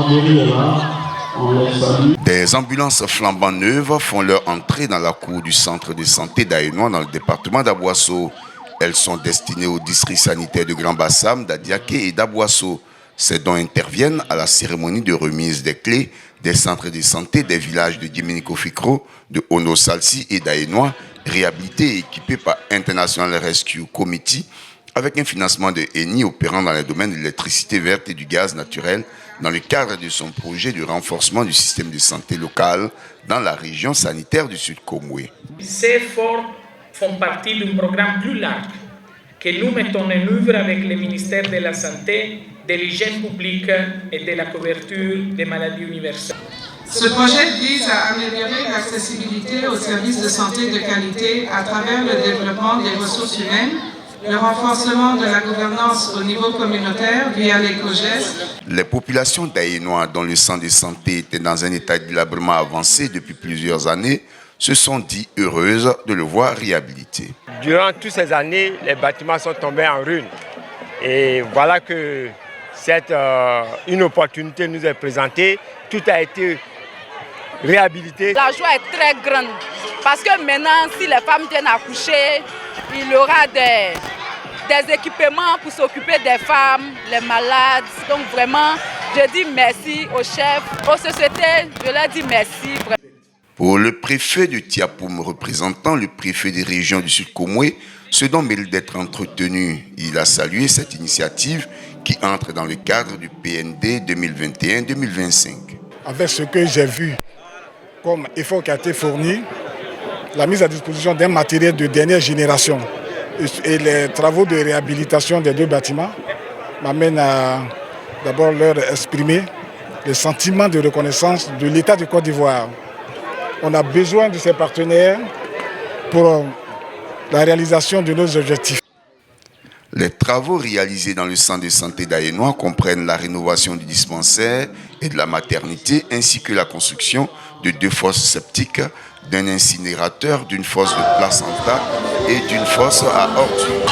gendarmerie est là. On les salue. Des ambulances flambant neuves font leur entrée dans la cour du centre de santé d'Aénois dans le département d'Abouasso. Elles sont destinées aux districts sanitaires de Grand Bassam, d'Adiaké et d'Abouasso. Ces dons interviennent à la cérémonie de remise des clés des centres de santé des villages de Djimini-Kofikro, de Ono Salsi et d'Aénois, réhabilités et équipés par International Rescue Committee, avec un financement de ENI opérant dans les domaines de l'électricité verte et du gaz naturel, dans le cadre de son projet de renforcement du système de santé local dans la région sanitaire du Sud Komwe. Ces efforts font partie d'un programme plus large que nous mettons en œuvre avec le ministère de la Santé, de l'hygiène publique et de la couverture des maladies universelles. Ce projet vise à améliorer l'accessibilité aux services de santé de qualité à travers le développement des ressources humaines, le renforcement de la gouvernance au niveau communautaire via l'éco-geste. Les populations d'Aénois dont le centre de santé était dans un état de délabrement avancé depuis plusieurs années se sont dit heureuses de le voir réhabilité. Durant toutes ces années, les bâtiments sont tombés en ruine. Et voilà que une opportunité nous est présentée. Tout a été réhabilité. La joie est très grande parce que maintenant, si les femmes viennent accoucher, il y aura des équipements pour s'occuper des femmes, les malades. Donc vraiment, je dis merci aux chefs, aux sociétés, je leur dis merci. Pour le préfet de Tiapoum, représentant le préfet des régions du Sud Komwe, ce don mérite d'être entretenu. Il a salué cette initiative qui entre dans le cadre du PND 2021-2025. Avec ce que j'ai vu comme effort qui a été fourni, la mise à disposition d'un matériel de dernière génération et les travaux de réhabilitation des deux bâtiments m'amènent à d'abord leur exprimer le sentiment de reconnaissance de l'État de Côte d'Ivoire. On a besoin de ces partenaires pour la réalisation de nos objectifs. Les travaux réalisés dans le centre de santé d'Aénois comprennent la rénovation du dispensaire et de la maternité ainsi que la construction de 2 fosses septiques, d'un incinérateur, d'une fosse de placenta et d'une fosse à ordures.